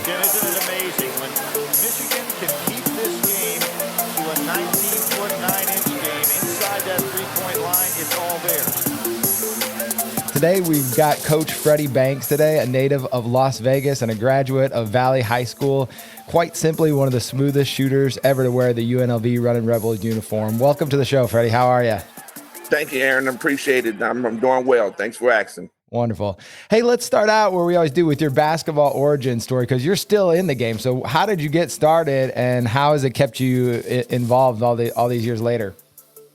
Jim, isn't it amazing when Michigan can keep this game to a 19-foot 9-inch game inside that three-point line? It's all there. Today we've got Coach Freddie Banks today, a native of Las Vegas and a graduate of Valley High School. Quite simply, one of the smoothest shooters ever to wear the UNLV Running Rebels uniform. Welcome to the show, Freddie. How are you? Thank you, Aaron. I appreciate it. I'm doing well. Thanks for asking. Wonderful. Hey, let's start out where we always do with your basketball origin story, because you're still in the game. So how did you get started, and how has it kept you involved all these years later?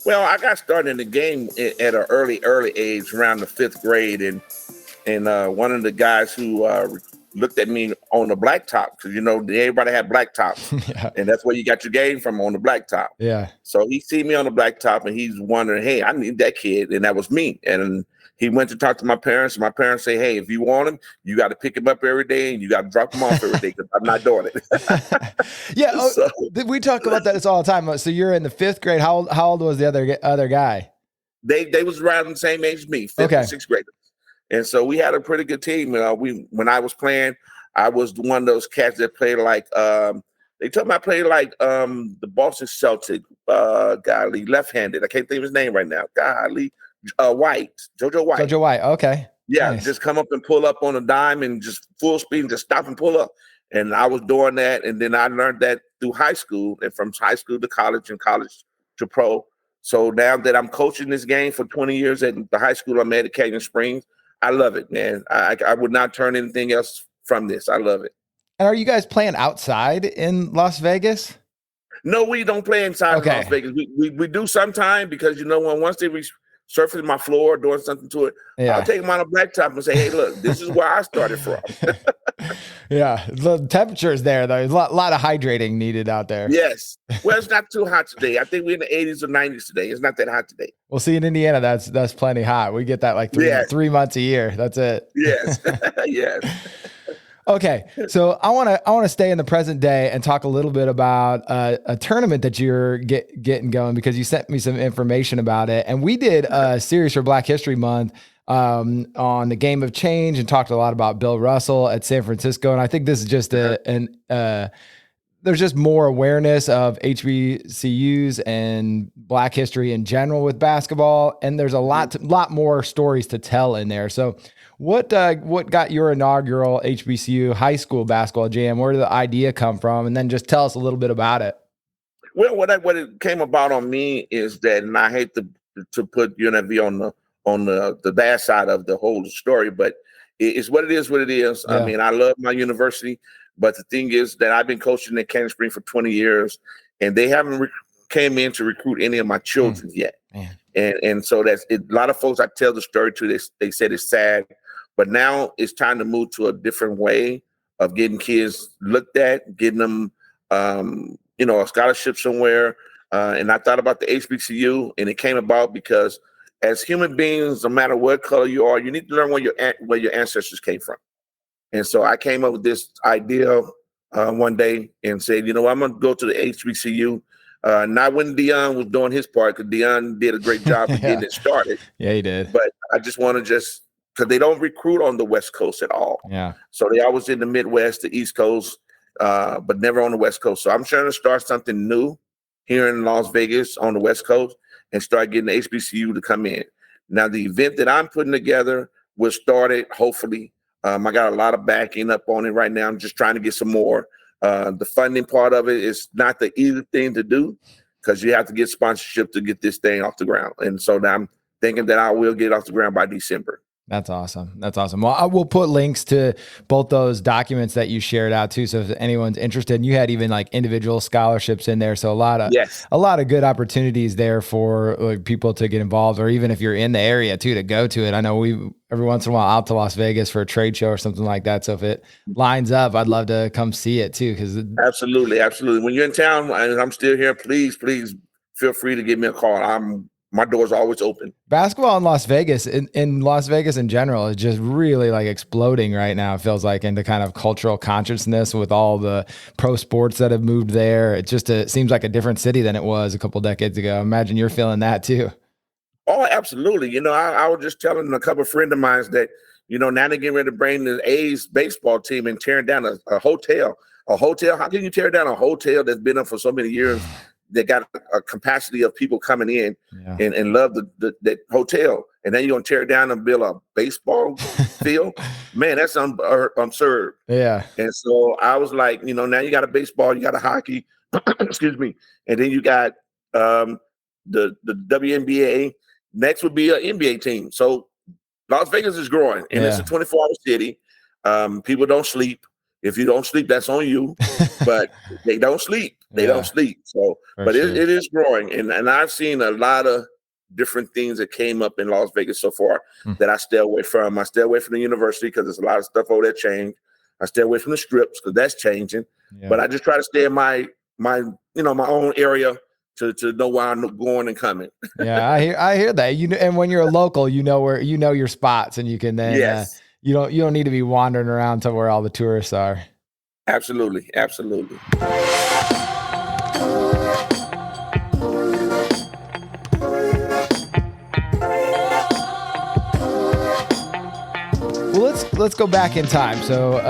Well, I got started in the game at an early age, around the 5th grade, and one of the guys who looked at me on the blacktop, because everybody had blacktops, Yeah. and that's where you got your game from, on the blacktop. Yeah. So he see me on the blacktop, and he's wondering, hey, I need that kid, and that was me. And he went to talk to my parents, and my parents say, hey, if you want him, you got to pick him up every day, and you got to drop him off every day, because I'm not doing it. Yeah. So, We talk about that all the time. So you're in the 5th grade. How old was the other guy? They was around the same age as me, 5th and 6th graders. And so we had a pretty good team. When I was playing, I was one of those cats that played like they told me I played like the Boston Celtic, golly, left-handed. I can't think of his name right now. Golly, White, JoJo White. JoJo White. Okay. Yeah, Nice. just come up and pull up on a dime and just full speed and just stop and pull up. And I was doing that, and then I learned that through high school, and from high school to college and college to pro. So now that I'm coaching this game for 20 years at the high school I'm at Canyon Springs, I love it, man. I would not turn anything else from this. I love it. And are you guys playing outside in Las Vegas? No, we don't play inside of Las Vegas. We do sometime, because once they surfacing my floor, doing something to it, Yeah. I'll take them on a blacktop and say, hey, look, this is where I started from. Yeah. The temperature is there, though. There's a lot of hydrating needed out there. Yes. Well, it's not too hot today. I think we're in the 80s or 90s today. It's not that hot today. Well, see, in Indiana, that's plenty hot. We get that like three months a year. That's it. Yes. Yes. Okay, so I want to stay in the present day and talk a little bit about a tournament that you're getting going, because you sent me some information about it, and we did a series for Black History Month on the game of change, and talked a lot about Bill Russell at San Francisco. And I think this is just there's just more awareness of HBCUs and Black history in general with basketball, and there's a lot more stories to tell in there. So what got your inaugural HBCU high school basketball jam? Where did the idea come from? And then just tell us a little bit about it. Well, what it came about on me is that, and I hate to put UNLV on the bad side of the whole story, but it's what it is. Yeah. I mean, I love my university, but the thing is that I've been coaching at Canyon Springs for 20 years, and they haven't came in to recruit any of my children yet. Man. And so that's it. A lot of folks I tell the story to, they said it's sad, but now it's time to move to a different way of getting kids looked at, getting them, a scholarship somewhere. And I thought about the HBCU, and it came about because as human beings, no matter what color you are, you need to learn where your ancestors came from. And so I came up with this idea one day and said, I'm going to go to the HBCU. Not when Dion was doing his part, because Dion did a great job of getting it started. Yeah, he did. But I just want to because they don't recruit on the West Coast at all. Yeah. So they always in the Midwest, the East Coast, but never on the West Coast. So I'm trying to start something new here in Las Vegas on the West Coast and start getting the HBCU to come in. Now, the event that I'm putting together will start it, hopefully. I got a lot of backing up on it right now. I'm just trying to get some more. The funding part of it is not the easy thing to do, because you have to get sponsorship to get this thing off the ground. And so now I'm thinking that I will get off the ground by December. That's awesome. Well, I will put links to both those documents that you shared out too. So if anyone's interested, and you had even like individual scholarships in there. So a lot of good opportunities there for like people to get involved, or even if you're in the area too, to go to it. I know we every once in a while out to Las Vegas for a trade show or something like that. So if it lines up, I'd love to come see it too. Absolutely. When you're in town and I'm still here, please feel free to give me a call. My door's always open. Basketball in Las Vegas, in Las Vegas in general, is just really like exploding right now. It feels like into kind of cultural consciousness with all the pro sports that have moved there. It seems like a different city than it was a couple decades ago. I imagine you're feeling that too. Oh, absolutely. I was just telling a couple of friends of mine that, now they're getting ready to bring the A's baseball team and tearing down a hotel. A hotel. How can you tear down a hotel that's been up for so many years? They got a capacity of people coming in and love that hotel, and then you're gonna tear it down and build a baseball field. Man, that's absurd. Yeah. And so I was like, now you got a baseball, you got a hockey, excuse me, and then you got the WNBA. Next would be an NBA team. So Las Vegas is growing, and it's a 24-hour city. People don't sleep. If you don't sleep, that's on you. But they don't sleep. They don't sleep. So, but it is growing, and I've seen a lot of different things that came up in Las Vegas so far that I stay away from. I stay away from the university because there's a lot of stuff over there changed. I stay away from the strips because that's changing. Yeah. But I just try to stay in my own area to know where I'm going and coming. Yeah, I hear that. And when you're a local, you know your spots, and you can then you don't need to be wandering around to where all the tourists are. Absolutely. Well, let's go back in time. So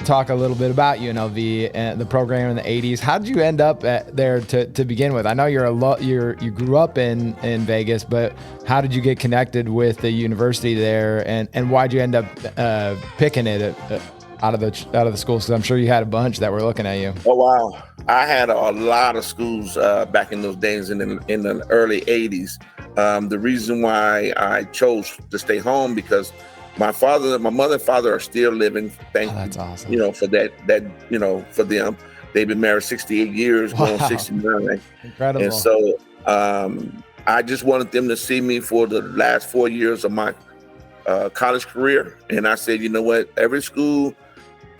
talk a little bit about UNLV and the program in the 80s. How did you end up there to begin with? I know you grew up in Vegas, but how did you get connected with the university there, and why'd you end up picking it out of the schools? Because I'm sure you had a bunch that were looking at you. Oh wow, I had a lot of schools back in those days in the early 80s. The reason why I chose to stay home because my mother and father are still living. That's awesome. For that, for them. They've been married 68 years, going 69. Incredible. And so I just wanted them to see me for the last 4 years of my college career. And I said, you know what? Every school,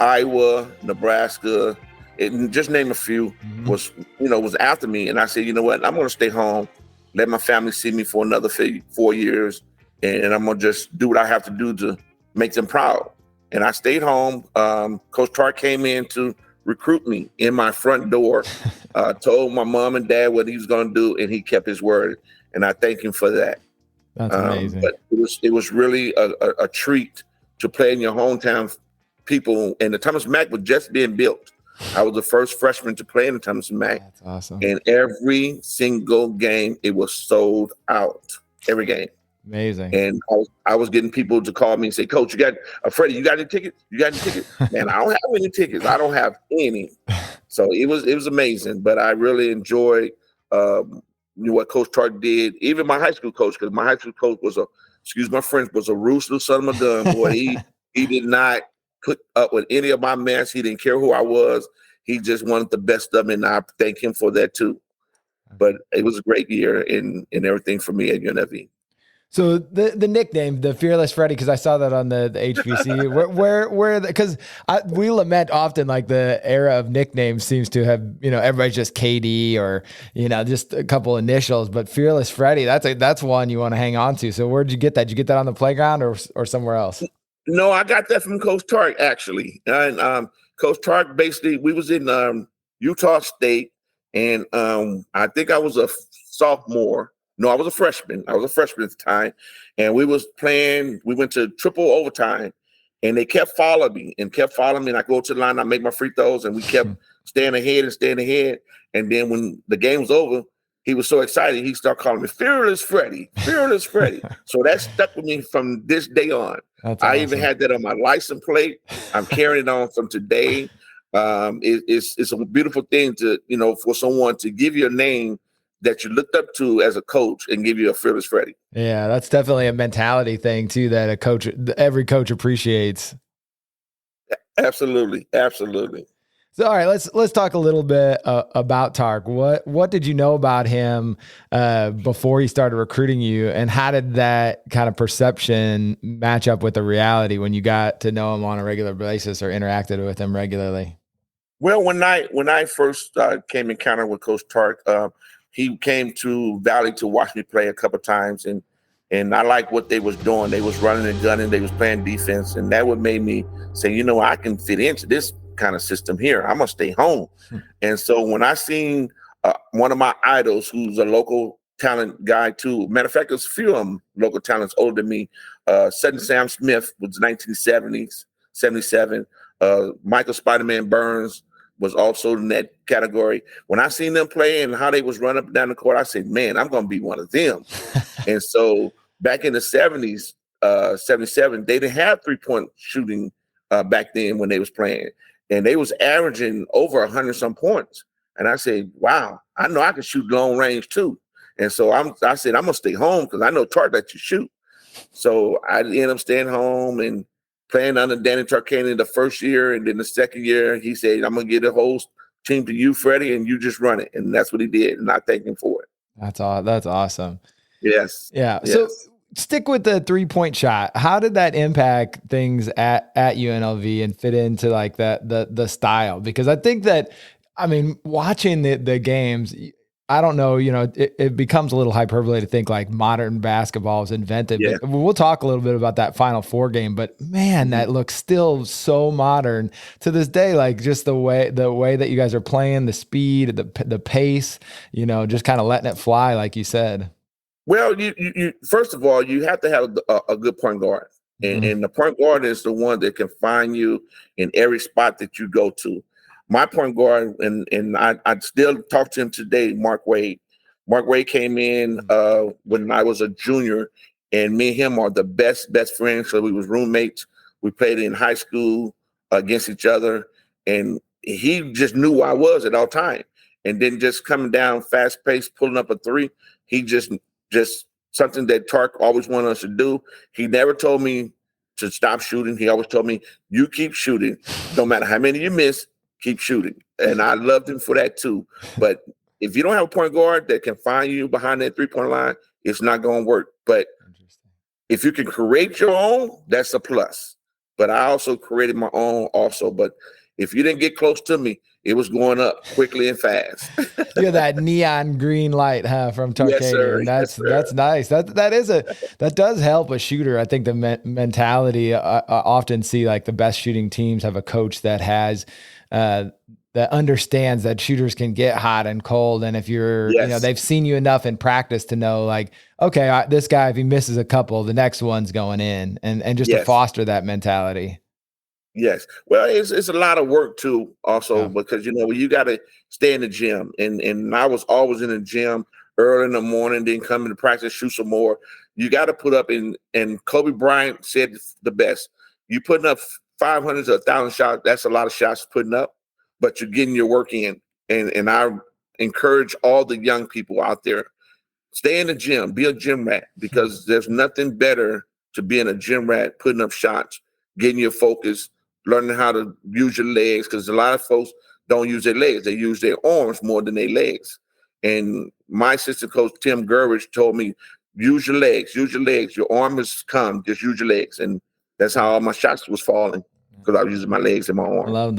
Iowa, Nebraska, and just name a few, was after me. And I said, you know what? I'm going to stay home, let my family see me for another 4 years. And I'm going to just do what I have to do to make them proud. And I stayed home. Coach Tark came in to recruit me in my front door, told my mom and dad what he was going to do, and he kept his word. And I thank him for that. That's amazing. But it was really a treat to play in your hometown people. And the Thomas Mack was just being built. I was the first freshman to play in the Thomas Mack. That's awesome. And every single game, it was sold out. Every game. Amazing. And I was getting people to call me and say, Coach, Freddie, you got any tickets? You got any tickets? Man, I don't have any tickets. I don't have any. So it was amazing. But I really enjoyed what Coach Tark did. Even my high school coach, because my high school coach was excuse my French, was a ruthless son of a gun. Boy, he did not put up with any of my mess. He didn't care who I was. He just wanted the best of me, and I thank him for that too. But it was a great year and everything for me at UNLV. So the nickname, the Fearless Freddie, because I saw that on the HBCU, where because we lament often like the era of nicknames seems to have, everybody's just KD or, just a couple initials, but Fearless Freddie, that's one you want to hang on to. So where'd you get that? Did you get that on the playground or somewhere else? No, I got that from Coach Tark actually. And Coach Tark basically, we was in Utah State, and I think I was a sophomore. No, I was a freshman. I was a freshman at the time. And we was playing, we went to triple overtime, and they kept following me. And I go to the line, I make my free throws, and we kept staying ahead. And then when the game was over, he was so excited, he started calling me Fearless Freddie. So that stuck with me from this day on. That's awesome. I even had that on my license plate. I'm carrying it on from today. It's a beautiful thing to, for someone to give you a name that you looked up to as a coach and give you a Fearless Freddie. Yeah, that's definitely a mentality thing too that every coach appreciates. Absolutely. So, all right, let's talk a little bit about Tark. What did you know about him before he started recruiting you, and how did that kind of perception match up with the reality when you got to know him on a regular basis or interacted with him regularly? Well, when I first came in encounter with Coach Tark, he came to Valley to watch me play a couple of times, and I liked what they was doing. They was running and gunning. They was playing defense, and that would made me say, I can fit into this kind of system here. I'm gonna stay home. And so when I seen one of my idols, who's a local talent guy too. Matter of fact, there's a few of them local talents older than me. Sutton Sam Smith was 1970s, 77. Michael Spider-Man Burns was also in that category. When I seen them play and how they was running up and down the court, I said, man, I'm going to be one of them. And so back in the 70s, 77, they didn't have 3-point shooting back then when they was playing. And they was averaging over 100 some points. And I said, wow, I know I can shoot long range too. And so I said, I'm going to stay home because I know Tart that you shoot. So I ended up staying home and playing under Danny Tarkanian the first year. And then the second year, he said, I'm going to get the whole team to you, Freddie, and you just run it. And that's what he did. And I thank him for it. That's awesome. Yes. Yeah. Yes. So stick with the 3-point shot. How did that impact things at UNLV and fit into like the style? Because I think that, I mean, watching the games, I don't know, it becomes a little hyperbole to think like modern basketball is invented. Yeah. But we'll talk a little bit about that Final Four game. But man, that looks still so modern to this day. Like just the way that you guys are playing, the speed, the pace, just kind of letting it fly, like you said. Well, you first of all, you have to have a good point guard. And the point guard is the one that can find you in every spot that you go to. My point guard, and I still talk to him today, Mark Wade. Mark Wade came in when I was a junior, and me and him are the best friends. So we was roommates. We played in high school against each other, and he just knew who I was at all time. And then just coming down fast paced, pulling up a three, he just something that Tark always wanted us to do. He never told me to stop shooting. He always told me, you keep shooting. No matter how many you miss, keep shooting. And I loved him for that too. But if you don't have a point guard that can find you behind that 3-point line, it's not going to work. But if you can create your own, that's a plus. But I also created my own also. But if you didn't get close to me, it was going up quickly and fast. You're that neon green light, from Tarkanian. Yes, sir. That's nice. That does help a shooter. I think the mentality. I often see like the best shooting teams have a coach that has that understands that shooters can get hot and cold. And if you're, they've seen you enough in practice to know like, okay, this guy, if he misses a couple, the next one's going in, and just to foster that mentality. Yes. Well, it's a lot of work too, also, because, you got to stay in the gym. And I was always in the gym early in the morning, then come into practice, shoot some more. You got to put up and Kobe Bryant said the best. You putting up 500 to 1,000 shots, that's a lot of shots putting up, but you're getting your work in. And I encourage all the young people out there, stay in the gym, be a gym rat, because there's nothing better to being a gym rat, putting up shots, getting your focus, learning how to use your legs, because a lot of folks don't use their legs. They use their arms more than their legs. And my assistant coach, Tim Gurwitch, told me, use your legs. Your arm has come, just use your legs. And that's how all my shots was falling, because I was using my legs and my arm. I love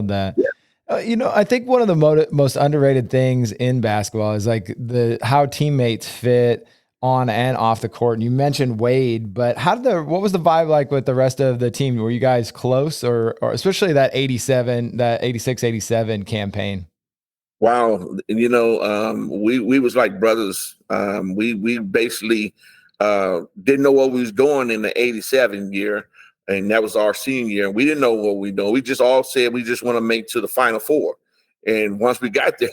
that. Yeah. I think one of the most underrated things in basketball is like how teammates fit on and off the court. And you mentioned Wade, but what was the vibe like with the rest of the team? Were you guys close, or especially that 86, 87 campaign? Wow. We was like brothers. We basically didn't know what we was doing in the 87 year. And that was our senior year. We didn't know what we doing. We just all said we just want to make to the Final Four. And once we got there,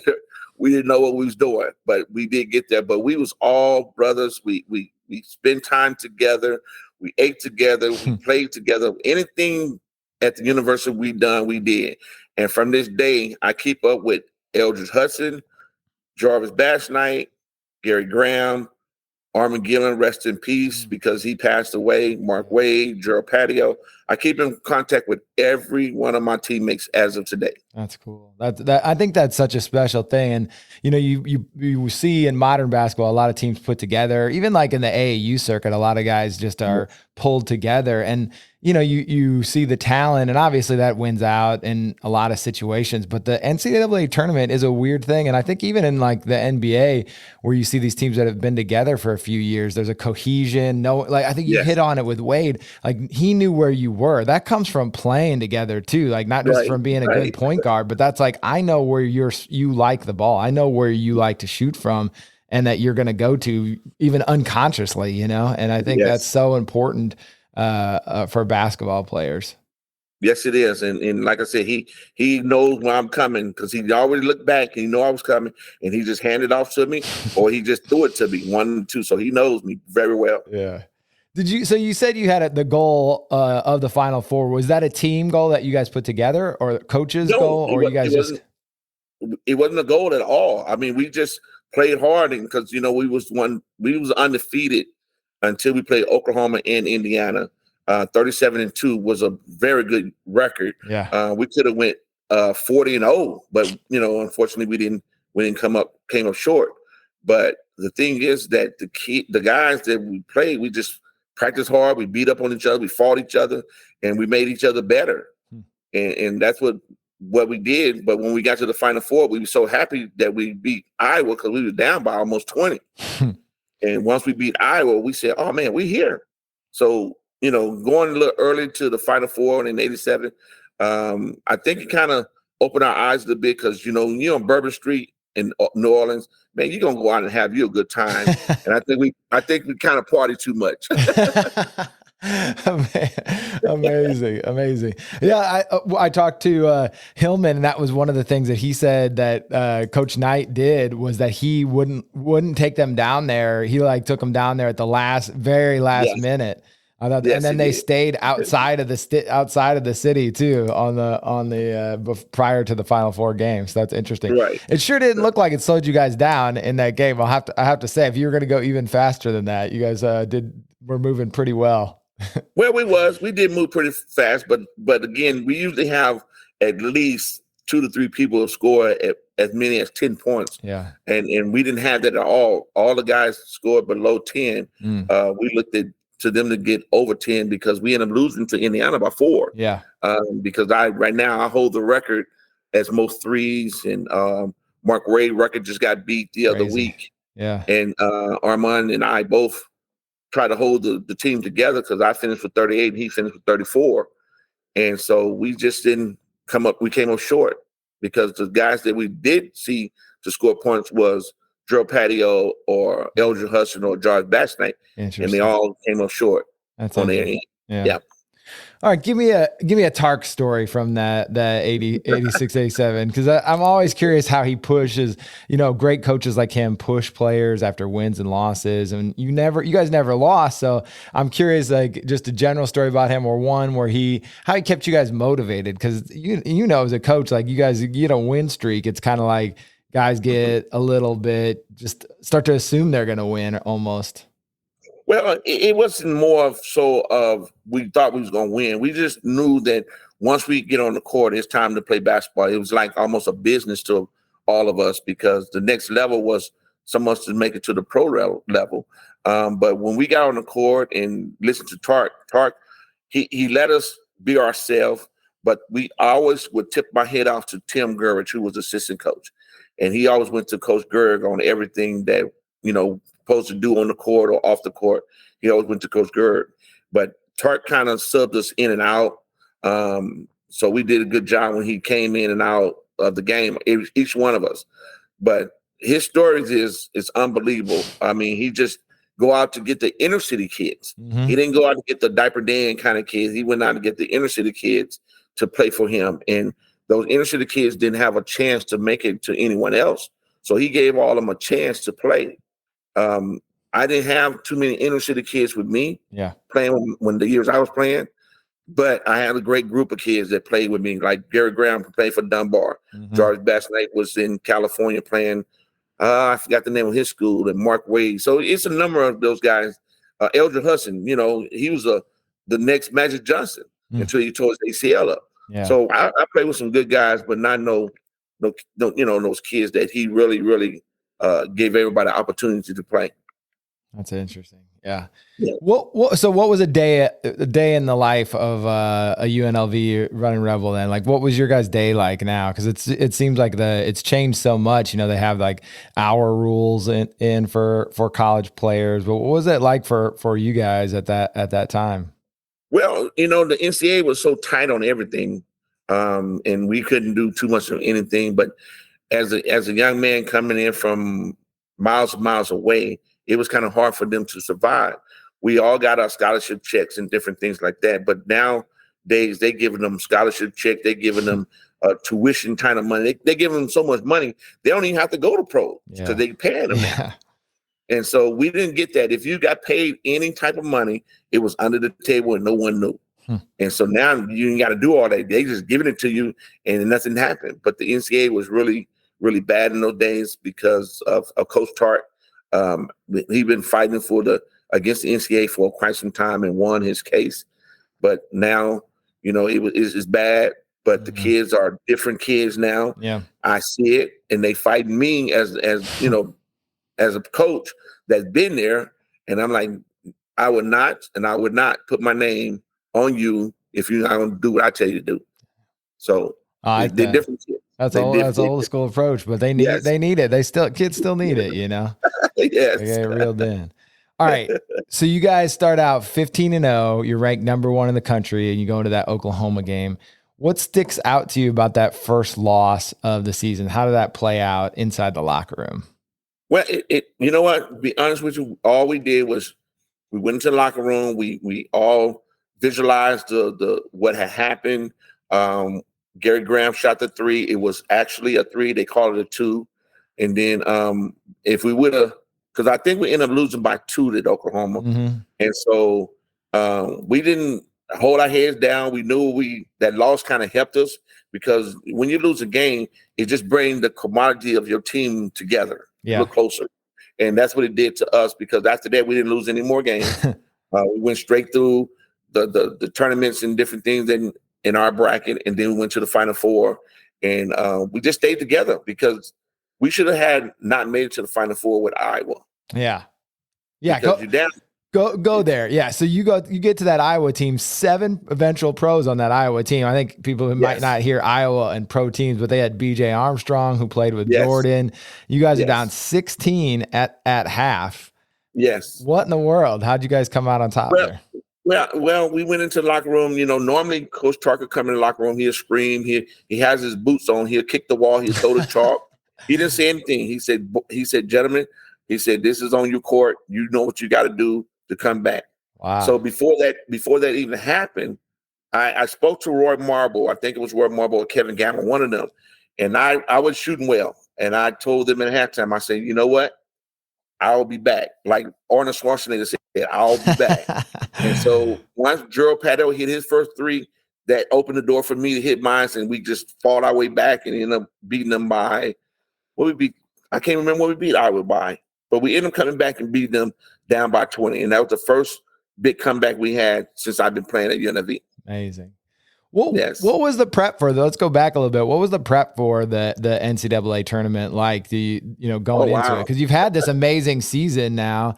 we didn't know what we was doing, but we did get there. But we was all brothers. We spent time together. We ate together. We played together. Anything at the university we did. And from this day, I keep up with Eldridge Hudson, Jarvis Bass-Knight, Gary Graham, Armin Gillen, rest in peace, because he passed away. Mark Wade, Gerald Patio. I keep in contact with every one of my teammates as of today. That's cool. I think that's such a special thing. And, you see in modern basketball, a lot of teams put together, even like in the AAU circuit, a lot of guys just are pulled together. And, you see the talent, and obviously that wins out in a lot of situations, but the NCAA tournament is a weird thing. And I think even in like the NBA, where you see these teams that have been together for a few years, there's a cohesion. I think you hit on it with Wade. Like, he knew where you were. That comes from playing together too. Like, not just from being a good point guard, but that's like, I know where you like the ball. I know where you like to shoot from. and that you're going to go to even unconsciously, you know? And I think that's so important for basketball players. Yes, it is. And like I said, he knows when I'm coming because he already looked back and he knew I was coming and he just handed it off to me or he just threw it to me 1, 2. So he knows me very well. Yeah. So you said you had the goal of the Final Four. Was that a team goal that you guys put together or coach's goal or you guys just? It wasn't a goal at all. I mean, we just played hard because, you know, we was undefeated until we played Oklahoma and Indiana. 37-2 was a very good record. Yeah. We could have went 40-0, but you know, unfortunately, we came up short. But the thing is that the guys that we played, we just practiced hard. We beat up on each other. We fought each other, and we made each other better. And that's what we did. But when we got to the Final Four, we were so happy that we beat Iowa because we were down by almost 20. And once we beat Iowa, we said, "Oh man, we're here." So, you know, going a little early to the Final Four in '87, I think it kind of opened our eyes a little bit because, you know, when you're on Bourbon Street in New Orleans, man, you're gonna go out and have you a good time. And I think we kind of party too much. Amazing. Yeah, I talked to Hillman, and that was one of the things that he said that Coach Knight did was that he wouldn't take them down there. He like took them down there at the very last minute. And then they stayed outside of the city too on the prior to the Final Four games. So that's interesting. Right. It sure didn't look like it slowed you guys down in that game. I have to say, if you were going to go even faster than that, you guys were moving pretty well. Well, we did move pretty fast, but again, we usually have at least 2 to 3 people score at as many as 10 points. Yeah. And we didn't have that at all. All the guys scored below 10. We looked to them to get over 10 because we ended up losing to Indiana by 4. Yeah. Because right now I hold the record as most threes, and Mark Ray record just got beat the other week. Yeah. And Armand and I both try to hold the team together because I finished with 38 and he finished with 34. And so we just didn't we came up short because the guys that we did see to score points was Joe Patio or Eldridge Hudson or George Basnight, and they all came up short on their end. Yeah. All right, give me a Tark story from that 86, 87, because I'm always curious how he pushes. You know, great coaches like him push players after wins and losses, and you guys never lost. So I'm curious, like just a general story about him, or one where how he kept you guys motivated, because you know as a coach, like you guys get a win streak, it's kind of like guys get a little bit just start to assume they're going to win almost. Well, it wasn't more so of we thought we was going to win. We just knew that once we get on the court, it's time to play basketball. It was like almost a business to all of us because the next level was someone to make it to the pro level. But when we got on the court and listened to Tark, he let us be ourselves, but we always would tip my head off to Tim Gurridge, who was assistant coach. And he always went to Coach Gurg on everything that, you know, supposed to do on the court or off the court. He always went to Coach Gurg. But Tark kind of subbed us in and out. So we did a good job when he came in and out of the game, each one of us. But his stories is unbelievable. I mean, he just go out to get the inner city kids. Mm-hmm. He didn't go out to get the diaper Dan kind of kids. He went out to get the inner city kids to play for him. And those inner city kids didn't have a chance to make it to anyone else. So he gave all of them a chance to play. I didn't have too many inner city kids with me playing when the years I was playing, but I had a great group of kids that played with me, like Gary Graham played for Dunbar. Mm-hmm. George Basnight was in California playing, I forgot the name of his school, and Mark Wade. So it's a number of those guys. Eldridge Hudson, you know, he was the next Magic Johnson until he tore his ACL up. Yeah. So I played with some good guys, but not no, you know, those kids that he really gave everybody the opportunity to play. That's interesting. Yeah. So what was a day in the life of a UNLV running Rebel then? Like, what was your guys' day like now? Because it seems like it's changed so much. You know, they have like hour rules in for college players. But what was it like for you guys at that time? Well, you know, the NCAA was so tight on everything, and we couldn't do too much of anything. But as a young man coming in from miles and miles away, it was kind of hard for them to survive. We all got our scholarship checks and different things like that. But nowadays, they giving them scholarship check. They're giving them tuition kind of money. They're giving them so much money, they don't even have to go to pro because they paying them now. And so we didn't get that. If you got paid any type of money, it was under the table and no one knew. And so now you ain't got to do all that. They just giving it to you and nothing happened. But the NCAA was really, really bad in those days because of Coach Tart. He'd been fighting against the NCAA for quite some time and won his case. But now, it's bad. But the kids are different kids now. Yeah, I see it, and they fight me as a coach that's been there. And I'm like, I would not put my name on you if you're not going to do what I tell you to do. So they're different kids. That's an old school approach, but they need it. Kids still need it, Yes. They get reeled in. All right. So you guys start out 15-0. You're ranked number 1 in the country, and you go into that Oklahoma game. What sticks out to you about that first loss of the season? How did that play out inside the locker room? Well, you know what? To be honest with you, all we did was we went into the locker room. We all visualized the what had happened. Gary Graham shot the 3. It was actually a 3. They called it a 2. And then if we would have, because I think we ended up losing by 2 to Oklahoma. And so we didn't hold our heads down. We knew that loss kind of helped us because when you lose a game, it just brings the commodity of your team together. A little closer. And that's what it did to us because after that, we didn't lose any more games. We went straight through the tournaments and different things in our bracket. And then we went to the Final Four. And we just stayed together because we should have had not made it to the Final Four with Iowa. Yeah. Because you're down. Go there. Yeah. So you get to that Iowa team, 7 eventual pros on that Iowa team. I think people who might not hear Iowa and pro teams, but they had BJ Armstrong who played with Jordan. You guys are down 16 at half. Yes. What in the world? How'd you guys come out on top there? Well, we went into the locker room. Normally Coach Tarker come in the locker room, he'll scream. He has his boots on. He'll kick the wall. He'll throw the chalk. He didn't say anything. He said, gentlemen, he said, this is on your court. You know what you got to do to come back. Wow. So before that even happened, I spoke to Roy Marble. I think it was Roy Marble or Kevin Gamble, one of them. And I was shooting well. And I told them at halftime, I said, you know what? I'll be back. Like Arnold Schwarzenegger said, I'll be back. And so once Gerald Padel hit his first 3, that opened the door for me to hit mine, and we just fought our way back and ended up beating them by I can't remember what we beat Iowa by, but we ended up coming back and beating them down by 20. And that was the first big comeback we had since I've been playing at UNLV. Amazing. What was the prep for? Let's go back a little bit. What was the prep for the NCAA tournament like? Going into it? Because you've had this amazing season now.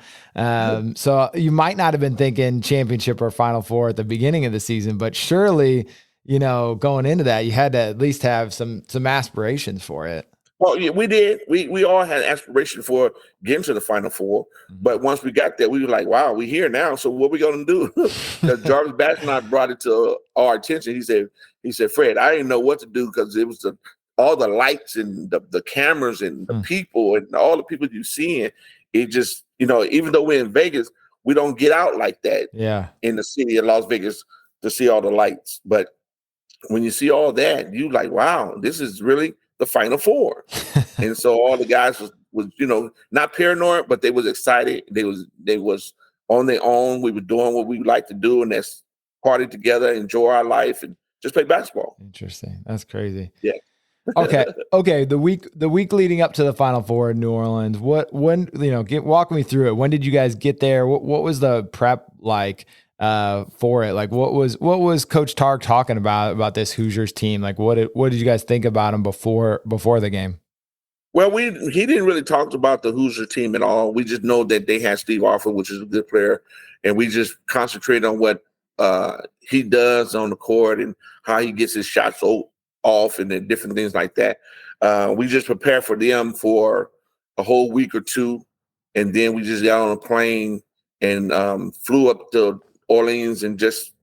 So you might not have been thinking championship or Final Four at the beginning of the season, but surely, going into that, you had to at least have some aspirations for it. Well, yeah, we did. We all had aspiration for getting to the Final Four, but once we got there, we were like, "Wow, we're here now. So what are we going to do?" Because Jarvis Basnott brought it to our attention. He said, "Fred, I didn't know what to do because it was all the lights and the cameras and the people and all the people you see. And it just, even though we're in Vegas, we don't get out like that. In the city of Las Vegas to see all the lights. But when you see all that, you like, wow, this is really the Final Four." And so all the guys was not paranoid, but they was excited. They was on their own. We were doing what we like to do, and that's party together, enjoy our life, and just play basketball. Interesting. That's crazy. Yeah. Okay. The week leading up to the Final Four in New Orleans, walk me through it. When did you guys get there? What was the prep like for it? Like what was Coach Tark talking about this Hoosiers team? Like what did you guys think about them before the game? Well, he didn't really talk about the Hoosier team at all. We just know that they had Steve Alford, which is a good player, and we just concentrate on what he does on the court and how he gets his shots off and then different things like that. We just prepare for them for a whole week or two, and then we just got on a plane and flew up to Orleans and just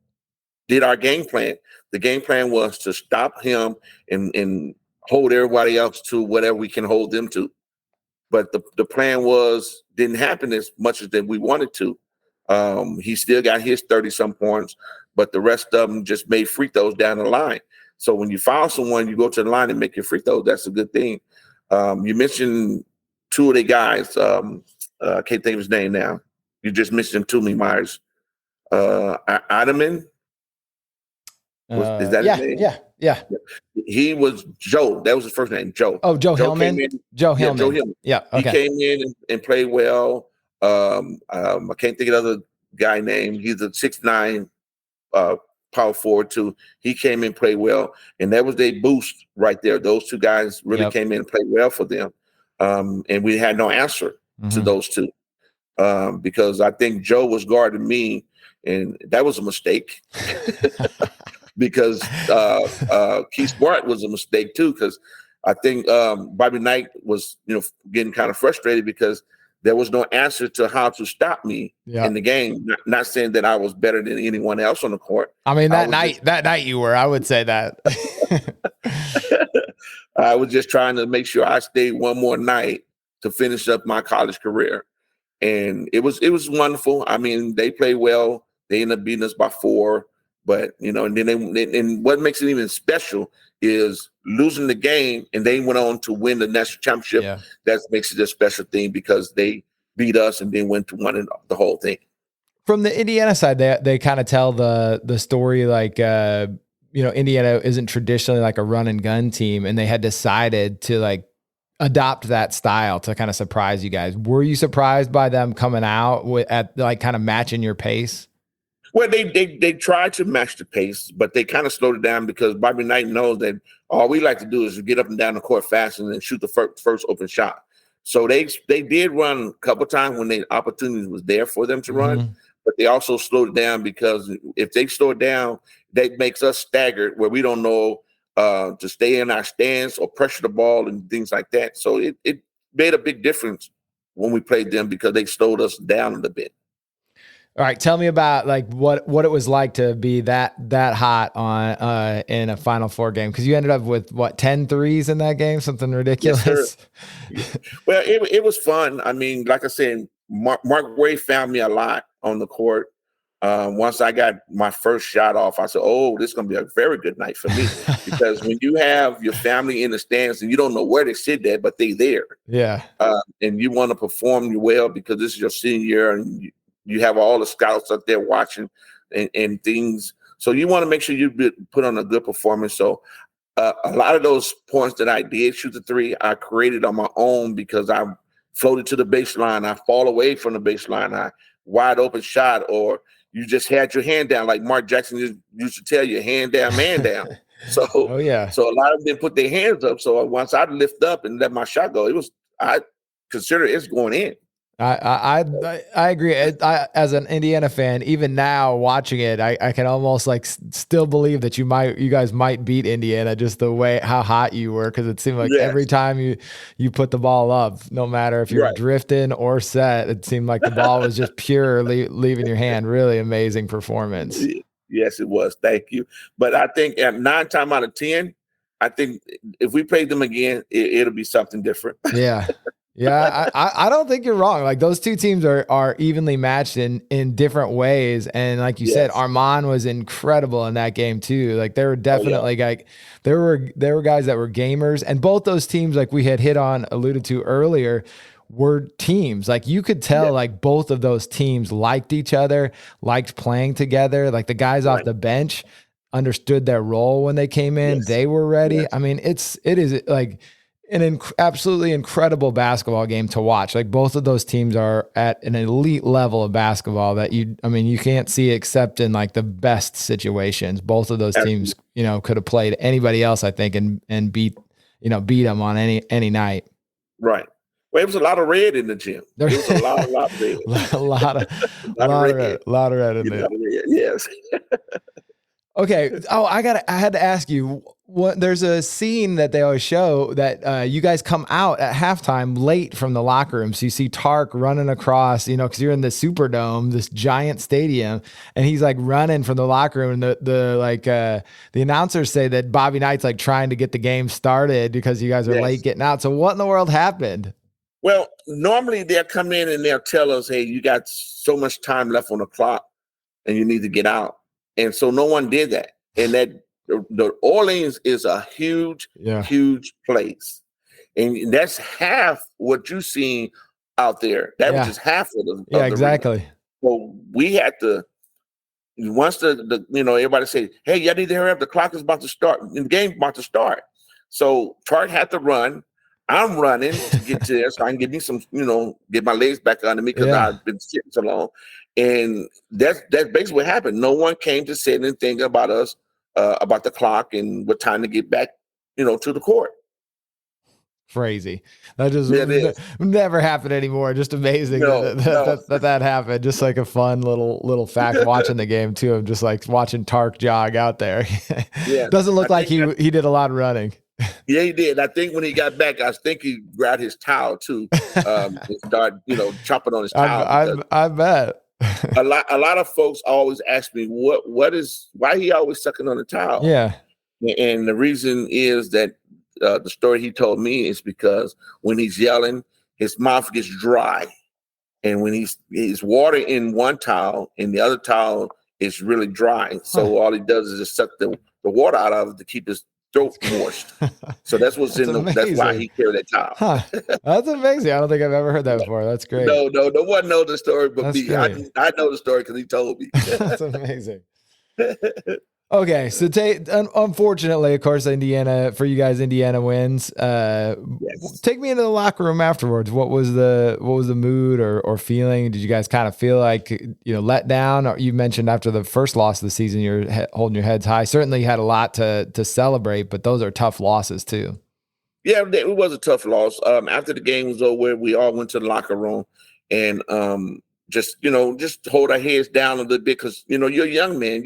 did our game plan. The game plan was to stop him and hold everybody else to whatever we can hold them to. but the plan didn't happen as much as that we wanted to. He still got his 30-some points, but the rest of them just made free throws down the line. So when you foul someone, you go to the line and make your free throws. That's a good thing. You mentioned two of the guys. I can't think of his name now. You just mentioned him to me, Myers. Ottoman. Is that his name? Yeah. He was Joe. That was his first name, Joe. Oh, Joe Hillman. Joe Hillman. Joe Hillman. Yeah. Okay. He came in and played well. I can't think of the other guy name. He's a 6'9" power forward too. He came in and played well, and that was their boost right there. Those two guys really came in and played well for them. And we had no answer to those two because I think Joe was guarding me, and that was a mistake. Because Keith Smart was a mistake too, because I think Bobby Knight was, getting kind of frustrated because there was no answer to how to stop me in the game. Not saying that I was better than anyone else on the court. I mean, that night you were. I would say that. I was just trying to make sure I stayed one more night to finish up my college career, and it was wonderful. I mean, they played well. They ended up beating us by 4. But, and then and what makes it even special is losing the game and they went on to win the national championship. Yeah. That makes it a special thing because they beat us and then went to win the whole thing. From the Indiana side, they kind of tell the story like, Indiana isn't traditionally like a run and gun team, and they had decided to like adopt that style to kind of surprise you guys. Were you surprised by them coming out at like kind of matching your pace? Well, they tried to match the pace, but they kind of slowed it down because Bobby Knight knows that all we like to do is get up and down the court fast and then shoot the first open shot. So they did run a couple times when the opportunity was there for them to run, but they also slowed it down because if they slow it down, that makes us staggered where we don't know to stay in our stance or pressure the ball and things like that. So it made a big difference when we played them because they slowed us down a little bit. All right, tell me about like what it was like to be that hot on in a Final Four game, because you ended up with 10 threes in that game, something ridiculous. Yes, well, it was fun. I mean, like I said, Mark Way found me a lot on the court. Once I got my first shot off, I said, "Oh, this is going to be a very good night for me," because when you have your family in the stands and you don't know where they sit at, but they there, and you want to perform well because this is your senior year and you have all the scouts up there watching and things. So you want to make sure you put on a good performance. So a lot of those points that I did shoot the three, I created on my own because I floated to the baseline. I fall away from the baseline. I wide open shot, or you just had your hand down. Like Mark Jackson used to tell you, hand down, man down. So, so a lot of them put their hands up. So once I lift up and let my shot go, I consider it's going in. I agree. As an Indiana fan, even now watching it, I can almost like still believe that you guys might beat Indiana just the way how hot you were, because it seemed like every time you put the ball up, no matter if you're drifting or set, it seemed like the ball was just pure leaving your hand. Really amazing performance. Yes, it was. Thank you. But I think at 9 times out of 10, I think if we played them again, it'll be something different. Yeah. Yeah, I don't think you're wrong. Like those two teams are evenly matched in different ways, and like you said, Armand was incredible in that game too. Like there were definitely like there were guys that were gamers, and both those teams, like we had alluded to earlier, were teams. Like you could tell, like both of those teams liked each other, liked playing together. Like the guys off the bench understood their role when they came in; they were ready. I mean, it is like an absolutely incredible basketball game to watch. Like both of those teams are at an elite level of basketball that you can't see except in like the best situations. Both of those teams, could have played anybody else, I think, and beat them on any night. Right. Well, it was a lot of red in the gym. There was a lot of red. a lot of red in there. Yes. Okay. Oh, I had to ask you. There's a scene that they always show that you guys come out at halftime late from the locker room. So you see Tark running across, because you're in the Superdome, this giant stadium, and he's like running from the locker room. And the announcers say that Bobby Knight's like trying to get the game started because you guys are late getting out. So what in the world happened? Well, normally they'll come in and they'll tell us, hey, you got so much time left on the clock and you need to get out. And so no one did that. And that the Orleans is a huge, huge place. And that's half what you see out there. That was just half of the exactly. arena. So we had to, once the everybody say, hey, y'all need to hurry up. The clock is about to start. The game's about to start. So Tark had to run. I'm running to get to there so I can get me some, get my legs back under me because I've been sitting so long. And that's basically what happened. No one came to say anything about us, about the clock and what time to get back, to the court. Crazy. That just never happened anymore. Just amazing that happened. Just like a fun little fact watching the game too. I'm just like watching Tark jog out there. Doesn't look like he did a lot of running. Yeah, he did. I think when he got back, I think he grabbed his towel too. And started, chopping on his towel. I bet. a lot of folks always ask me why he always sucking on the towel. Yeah. And the reason is that the story he told me is because when he's yelling, his mouth gets dry. And when he's water in one towel and the other towel is really dry. So all he does is just suck the water out of it to keep his throat moist. So that's what's that's why he carried that towel. That's amazing. I don't think I've ever heard that before. That's great. No one knows the story but me. I know the story because he told me. That's amazing. Okay, so unfortunately, of course, Indiana wins. Take me into the locker room afterwards. What was the mood or feeling? Did you guys kind of feel like let down? Or you mentioned after the first loss of the season, you're holding your heads high. Certainly, you had a lot to celebrate, but those are tough losses too. Yeah, it was a tough loss. After the game was over, we all went to the locker room and just hold our heads down a little bit because you're a young man.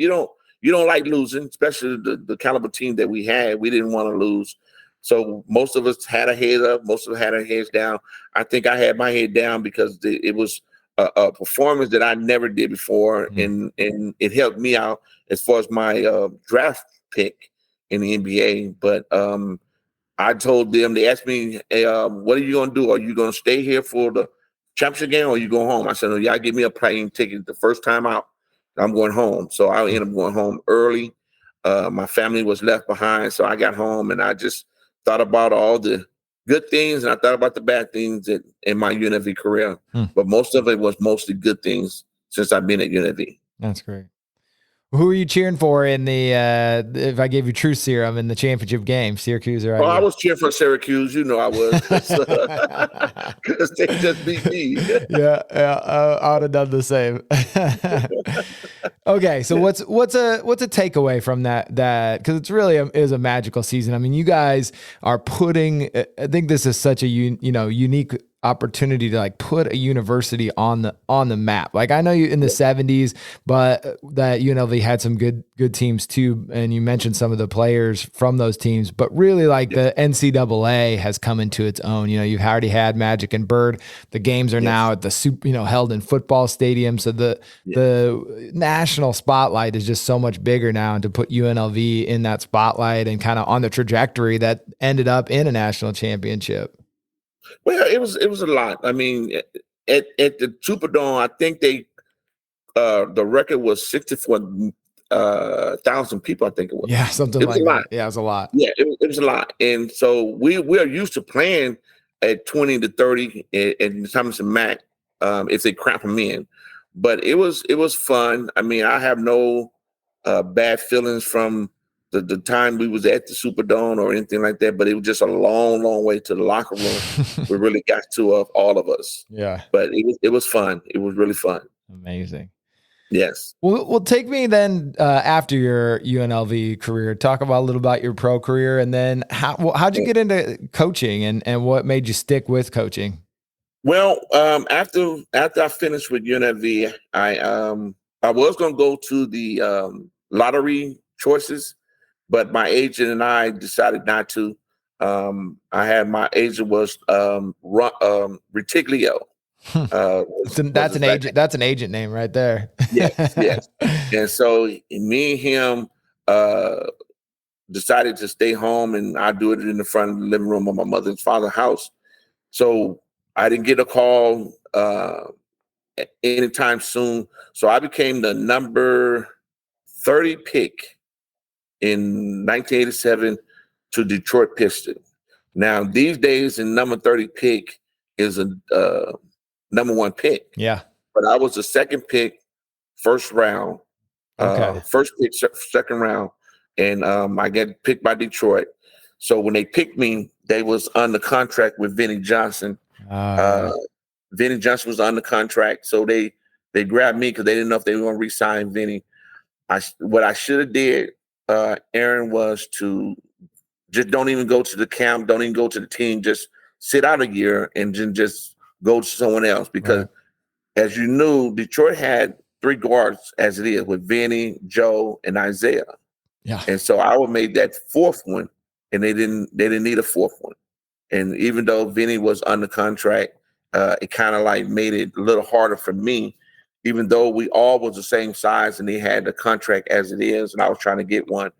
You don't like losing, especially the caliber team that we had. We didn't want to lose. So most of us had our head up. Most of us had our heads down. I think I had my head down because it was a performance that I never did before. And it helped me out as far as my draft pick in the NBA. But I told them, they asked me, hey, what are you going to do? Are you going to stay here for the championship game or you go home? I said, y'all give me a plane ticket the first time out. I'm going home. So I ended up going home early. My family was left behind. So I got home and I just thought about all the good things and I thought about the bad things in my UNLV career. But most of it was mostly good things since I've been at UNLV. That's great. Who are you cheering for in the, if I gave you truth serum in the championship game, Syracuse or IU? I was cheering for Syracuse. I was. Because they just beat me. I would have done the same. Okay, so what's a takeaway from that because it's really is a magical season. I mean, you guys are putting. I think this is such a unique opportunity to like put a university on the map. Like I know you in the 70s, but that UNLV had some good teams too. And you mentioned some of the players from those teams, but really like the NCAA has come into its own. You've already had Magic and Bird. The games are now at the held in football stadiums. So the national spotlight is just so much bigger now. And to put UNLV in that spotlight and kind of on the trajectory that ended up in a national championship. Well, it was a lot. I mean, at the Superdome, I think the record was 64,000 people. I think it was. Yeah, something like that. Yeah, it was a lot. Yeah, it was a lot. And so we are used to playing at 20 to 30 at Thomas and Mack if they crap them in. But it was fun. I mean, I have no bad feelings from the time we was at the Superdome or anything like that, but it was just a long, long way to the locker room. We really got to all of us. Yeah. But it was fun. It was really fun. Amazing. Yes. Well, take me then after your UNLV career, talk about a little about your pro career, and then how'd you get into coaching and what made you stick with coaching? Well, after I finished with UNLV, I was going to go to the lottery choices, but my agent and I decided not to. My agent was Retiglio. That's an agent. That's an agent name right there. Yes. And so me and him decided to stay home, and I do it in the front of the living room of my mother and father's house. So I didn't get a call anytime soon. So I became the number 30 pick in 1987 to Detroit Pistons. Now, these days, the number 30 pick is a number 1 pick. Yeah. But I was the second pick, first round. First pick, second round. And I got picked by Detroit. So when they picked me, they was under contract with Vinnie Johnson. Vinnie Johnson was under contract. So they grabbed me because they didn't know if they were going to re-sign Vinnie. What I should have did, Aaron, was to just don't even go to the camp, don't even go to the team, just sit out a year and just go to someone else. Because as you knew, Detroit had 3 guards as it is with Vinny, Joe, and Isaiah. Yeah. And so I would make that 4th one, and they didn't need a 4th one. And even though Vinny was under contract, it kind of like made it a little harder for me, even though we all was the same size and they had the contract as it is, and I was trying to get one.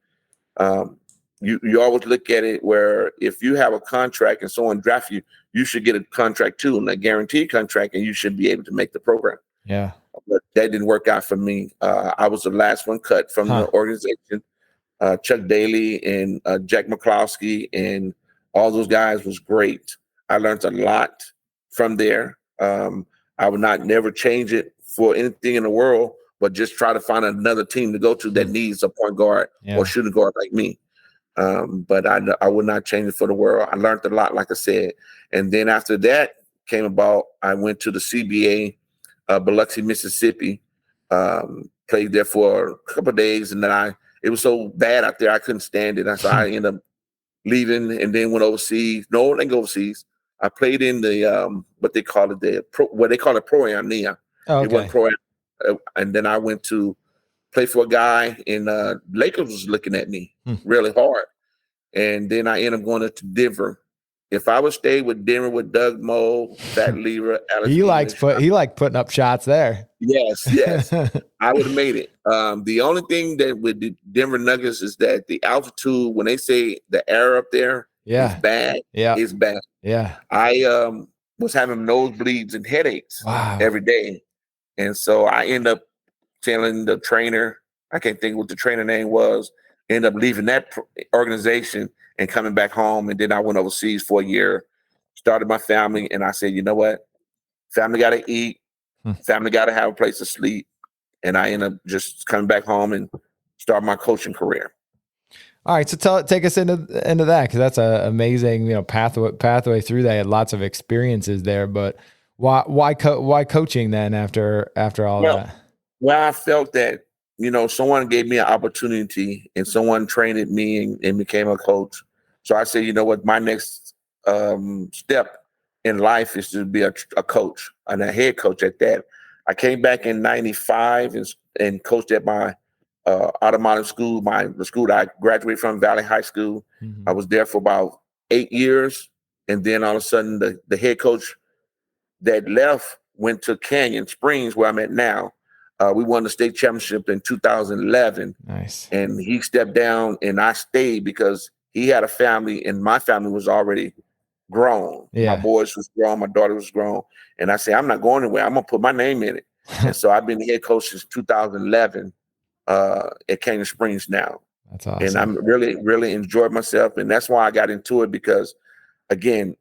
You always look at it where if you have a contract and someone drafts you, you should get a contract too, and a guaranteed contract, and you should be able to make the program. Yeah. But that didn't work out for me. I was the last one cut from the organization. Chuck Daly and Jack McCloskey and all those guys was great. I learned a lot from there. I would not never change it for anything in the world, but just try to find another team to go to that needs a point guard or shooting guard like me. But I would not change it for the world. I learned a lot, like I said. And then after that came about, I went to the CBA, Biloxi, Mississippi, played there for a couple of days. And then it was so bad out there, I couldn't stand it. So I ended up leaving and then went overseas. No, I didn't go overseas. I played in the, what they call it, Pro-Am. It wasn't Pro-Am. And then I went to play for a guy, and Lakers was looking at me really hard. And then I ended up going to Denver. If I would stay with Denver with Doug Moe, Fat Lever, Alex, he liked putting up shots there. Yes, I would have made it. The only thing that with the Denver Nuggets is that the altitude, when they say the air up there is bad, it's bad. Yeah, I was having nosebleeds and headaches every day, and so I end up telling the trainer, I can't think what the trainer name was, end up leaving that organization and coming back home. And then I went overseas for a year, started my family. And I said, you know what? Family got to eat. Family got to have a place to sleep. And I ended up just coming back home and start my coaching career. All right. So take us into that, because that's an amazing, pathway through that. You had lots of experiences there, but why coaching then after all that? Well, I felt that, someone gave me an opportunity and someone trained me and became a coach. So I said, you know what, my next step in life is to be a coach and a head coach at that. I came back in 95 and coached at my automotive school, the school that I graduated from, Valley High School. I was there for about 8 years. And then all of a sudden the head coach that left went to Canyon Springs, where I'm at now. We won the state championship in 2011. Nice. And he stepped down and I stayed because he had a family and my family was already grown. Yeah. My boys was grown. My daughter was grown. And I said, I'm not going anywhere. I'm going to put my name in it. And so I've been the head coach since 2011 at Canyon Springs now. That's awesome. And I'm really, really enjoyed myself. And that's why I got into it, because, again,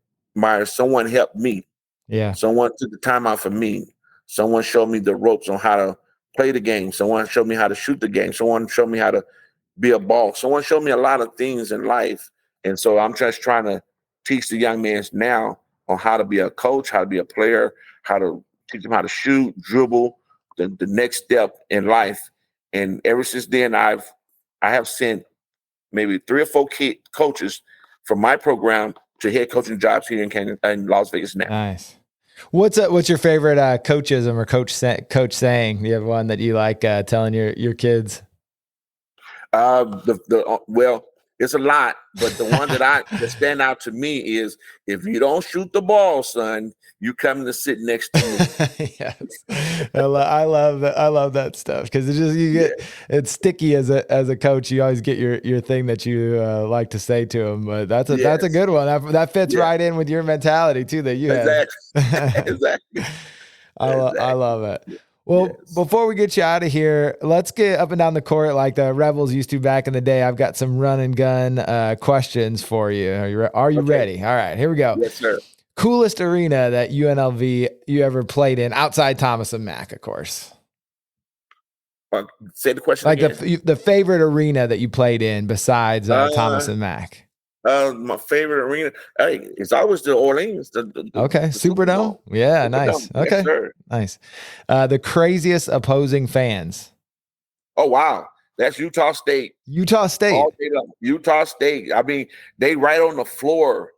someone helped me. Yeah. Someone took the time out for me. Someone showed me the ropes on how to play the game. Someone showed me how to shoot the game. Someone showed me how to be a boss. Someone showed me a lot of things in life. And so I'm just trying to teach the young men now on how to be a coach, how to be a player, how to teach them how to shoot, dribble, the next step in life. And ever since then, I have sent maybe 3 or 4 coaches from my program to head coaching jobs here in Las Vegas now. Nice. What's your favorite coachism or coach saying? Do you have one that you like telling your kids? Well, It's a lot, but the one that stand out to me is if you don't shoot the ball, son, you come to sit next to me. Yes, I love that. I love that stuff because it's just it's sticky as a coach. You always get your thing that you like to say to them. But that's a good one. That fits right in with your mentality too that you have. Exactly. I love it. Well, before we get you out of here, let's get up and down the court like the Rebels used to back in the day. I've got some run and gun questions for you. Are you ready? All right, here we go. Yes, sir. Coolest arena that UNLV you ever played in outside Thomas and Mack, of course. Say the question like again. the favorite arena that you played in besides Thomas and Mack. My favorite arena, it's always the Orleans. The Superdome. Yeah, Superdome. Nice. Okay, yes, sir. Nice. The craziest opposing fans. Oh wow, that's Utah State. Utah State. All day long. Utah State. I mean, they right on the floor,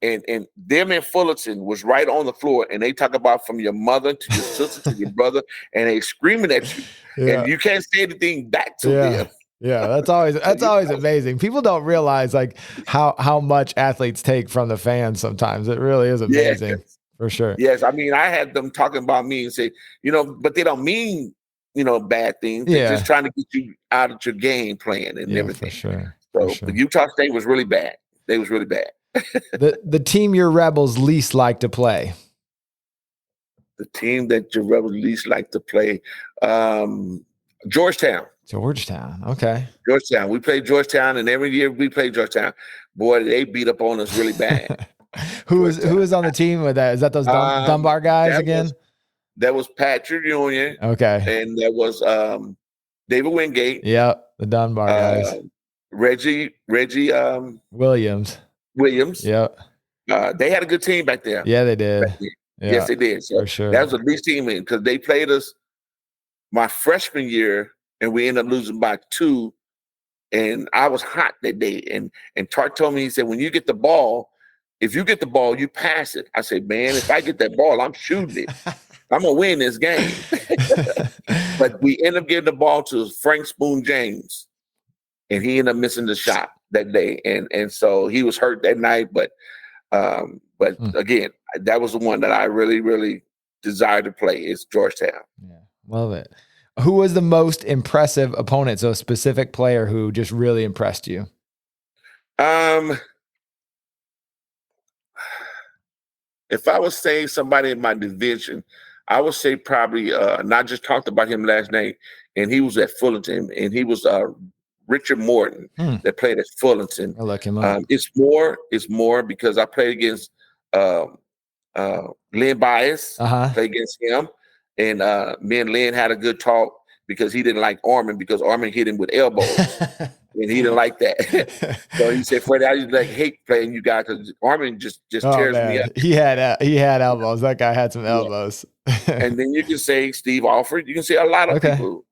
and them in Fullerton was right on the floor, and they talk about from your mother to your sister to your brother, and they screaming at you, and you can't say anything back to them. Yeah, that's always amazing. People don't realize like how much athletes take from the fans sometimes. It really is amazing for sure. Yes, I mean, I had them talking about me and say, but they don't mean, bad things. They're just trying to get you out of your game plan and everything. For sure. So the Utah State was really bad. They was really bad. the team your Rebels least like to play. The team that your Rebels least like to play, Georgetown. Okay. Georgetown. We played Georgetown, and every year we play Georgetown. Boy, they beat up on us really bad. Who is on the team with that? Is that those Dunbar guys again? That was Patrick Union. Okay. And that was David Wingate. Yep, the Dunbar guys. Reggie Williams. Yep. They had a good team back there. Yeah, they did. Yes, they did. So for sure. That was the least team because they played us my freshman year, and we ended up losing by 2. And I was hot that day. And Tart told me, he said, when you get the ball, if you get the ball, you pass it. I said, man, if I get that ball, I'm shooting it. I'm going to win this game. But we ended up getting the ball to Frank Spoon James. And he ended up missing the shot that day. And so he was hurt that night. But again, that was the one that I really, really desired to play is Georgetown. Yeah, love it. Who was the most impressive opponent? So a specific player who just really impressed you. If I was saying somebody in my division, I would say probably not just talked about him last night, and he was at Fullerton, and he was Richard Morton that played at Fullerton. I'll look him up. It's more because I played against Lynn Bias, played against him. And me and Lynn had a good talk because he didn't like Armin because Armin hit him with elbows. And he didn't like that. So he said, Freddie, I just hate playing you guys because Armin just tears me up. He had elbows. That guy had some elbows. And then you can say Steve Alford. You can say a lot of people.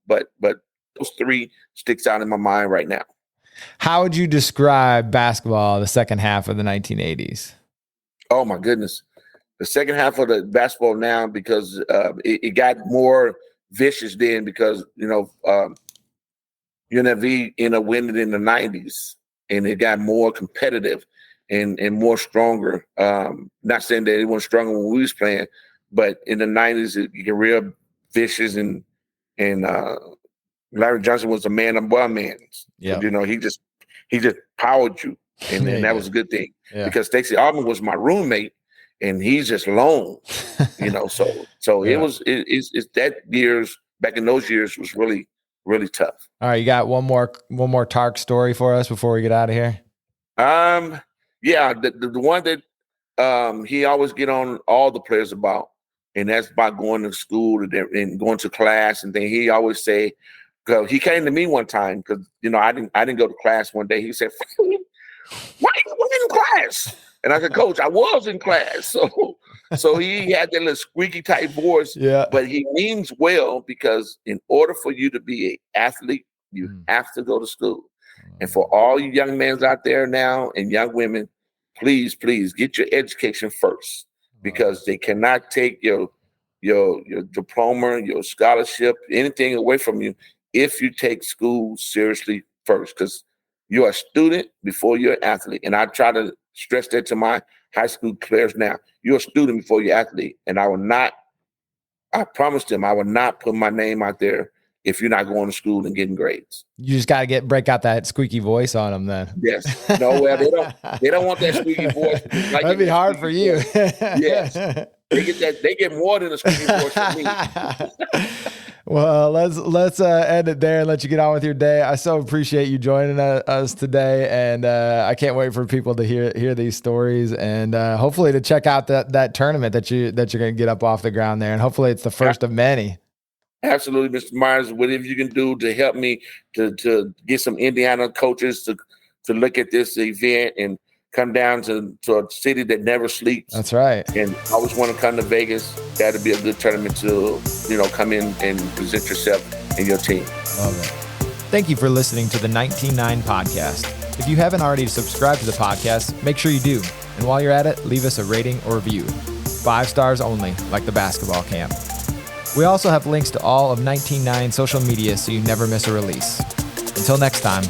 But those 3 sticks out in my mind right now. How would you describe basketball the second half of the 1980s? Oh, my goodness. The second half of the basketball now, because it got more vicious then because, UNLV ended up winning in the 90s, and it got more competitive and more stronger. Not saying that it wasn't stronger when we was playing, but in the 90s, it got real vicious, and Larry Johnson was a man among men. Yeah. He just powered you, and that was a good thing because Stacey Altman was my roommate. And he's just lone, So it was that years back in those years was really, really tough. All right, you got one more Tark story for us before we get out of here. The one that he always get on all the players about, and that's about going to school and going to class and things. He always say, because he came to me one time because I didn't go to class one day. He said, "Why you went in class?" And I said, Coach, I was in class. So he had that little squeaky type voice, but he means well because in order for you to be an athlete, you have to go to school. And for all you young men out there now and young women, please get your education first because they cannot take your diploma, your scholarship, anything away from you if you take school seriously first. Because You're a student before you're an athlete. And I try to stress that to my high school players now. You're a student before you're an athlete. And I promised them I would not put my name out there if you're not going to school and getting grades. You just got to break out that squeaky voice on them then. Yes. No, well, they don't want that squeaky voice. Like that'd be hard for you. Yes. They get more than a squeaky voice from me. Well, let's end it there and let you get on with your day. I so appreciate you joining us today, and I can't wait for people to hear these stories, and hopefully to check out that tournament that you're going to get up off the ground there, and hopefully it's the first of many. Absolutely, Mr. Myers. Whatever you can do to help me to get some Indiana coaches to look at this event and come down to a city that never sleeps. That's right. And I always want to come to Vegas. That'd be a good tournament to, come in and present yourself and your team. Love it. Thank you for listening to the 19-9 podcast. If you haven't already subscribed to the podcast, make sure you do. And while you're at it, leave us a rating or review. 5 stars only, like the basketball camp. We also have links to all of 19-9 social media so you never miss a release. Until next time,